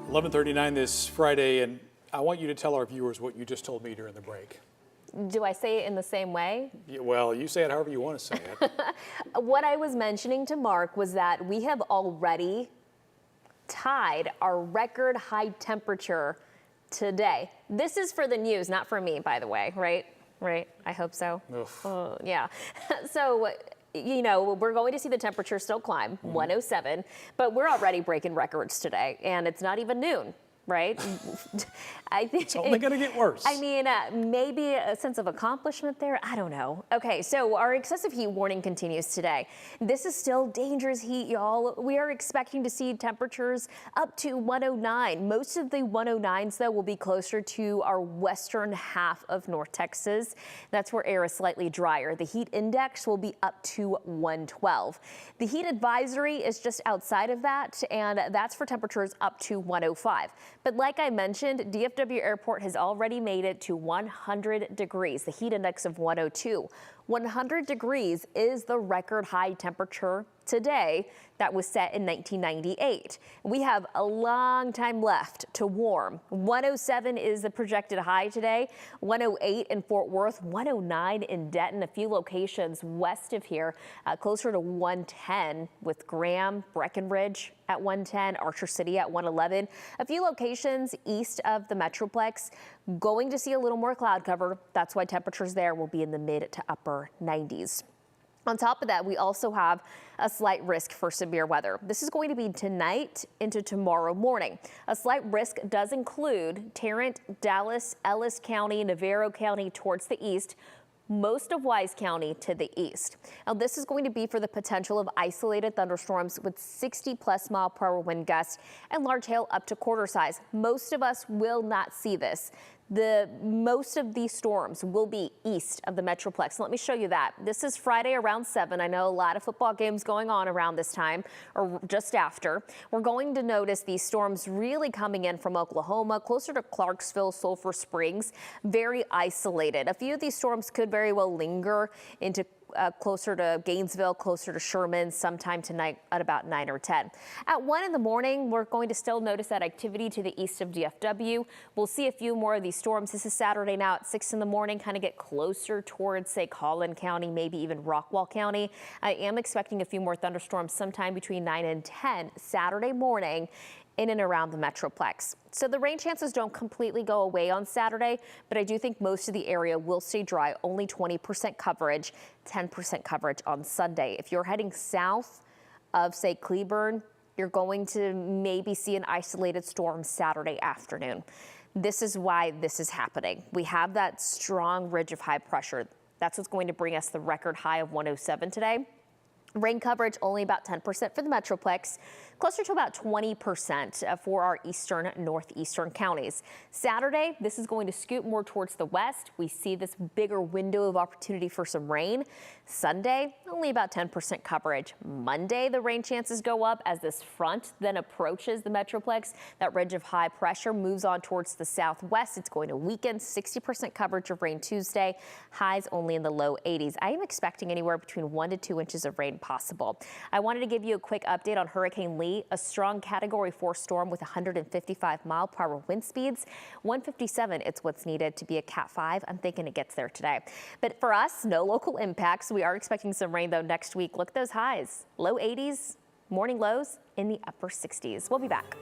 11:39 this Friday, and I want you to tell our viewers what you just told me during the break. Do I say it in the same way? Yeah, well, you say it however you want to say it. What I was mentioning to Mark was that we have already tied our record high temperature today. This is for the news, not for me, by the way, right? Right? I hope so. Yeah. So, you know, we're going to see the temperature still climb, 107, but we're already breaking records today, and it's not even noon. Right? I think It's only going to get worse. I mean, maybe a sense of accomplishment there. I don't know. Okay, so our excessive heat warning continues today. This is still dangerous heat, y'all. We are expecting to see temperatures up to 109. Most of the 109s, though, will be closer to our western half of North Texas. That's where air is slightly drier. The heat index will be up to 112. The heat advisory is just outside of that, and that's for temperatures up to 105. But like I mentioned, DFW Airport has already made it to 100 degrees, the heat index of 102. 100 degrees is the record high temperature today that was set in 1998. We have a long time left to warm. 107 is the projected high today, 108 in Fort Worth, 109 in Denton, a few locations west of here, closer to 110 with Graham, Breckenridge at 110, Archer City at 111. A few locations east of the Metroplex going to see a little more cloud cover. That's why temperatures there will be in the mid to upper 90s. On top of that, we also have a slight risk for severe weather. This is going to be tonight into tomorrow morning. A slight risk does include Tarrant, Dallas, Ellis County, Navarro County towards the east, most of Wise County to the east. Now, this is going to be for the potential of isolated thunderstorms with 60+ mile-per-hour wind gusts and large hail up to quarter size. Most of us will not see this. Most of these storms will be east of the Metroplex. Let me show you that. This is Friday around 7. I know a lot of football games going on around this time or just after. We're going to notice these storms really coming in from Oklahoma, closer to Clarksville, Sulphur Springs, very isolated. A few of these storms could very well linger into closer to Gainesville, closer to Sherman sometime tonight at about 9 or 10. At 1 in the morning, we're going to still notice that activity to the east of DFW. We'll see a few more of these storms. This is Saturday now at 6 in the morning, kind of get closer towards, say, Collin County, maybe even Rockwall County. I am expecting a few more thunderstorms sometime between 9 and 10 Saturday morning in and around the Metroplex. So the rain chances don't completely go away on Saturday, but I do think most of the area will stay dry, only 20% coverage, 10% coverage on Sunday. If you're heading south of, say, Cleburne, you're going to maybe see an isolated storm Saturday afternoon. This is why this is happening. We have that strong ridge of high pressure. That's what's going to bring us the record high of 107 today. Rain coverage only about 10% for the Metroplex, closer to about 20% for our eastern, northeastern counties. Saturday, this is going to scoot more towards the west. We see this bigger window of opportunity for some rain. Sunday, only about 10% coverage. Monday, the rain chances go up as this front then approaches the Metroplex. That ridge of high pressure moves on towards the southwest. It's going to weaken. 60% coverage of rain Tuesday. Highs only in the low 80s. I am expecting anywhere between 1 to 2 inches of rain possible. I wanted to give you a quick update on Hurricane Lee, a strong Category 4 storm with 155 mile-per-hour wind speeds. 157, it's what's needed to be a Cat 5. I'm thinking it gets there today. But for us, no local impacts. We are expecting some rain, though, next week. Look at those highs. Low 80s, morning lows in the upper 60s. We'll be back.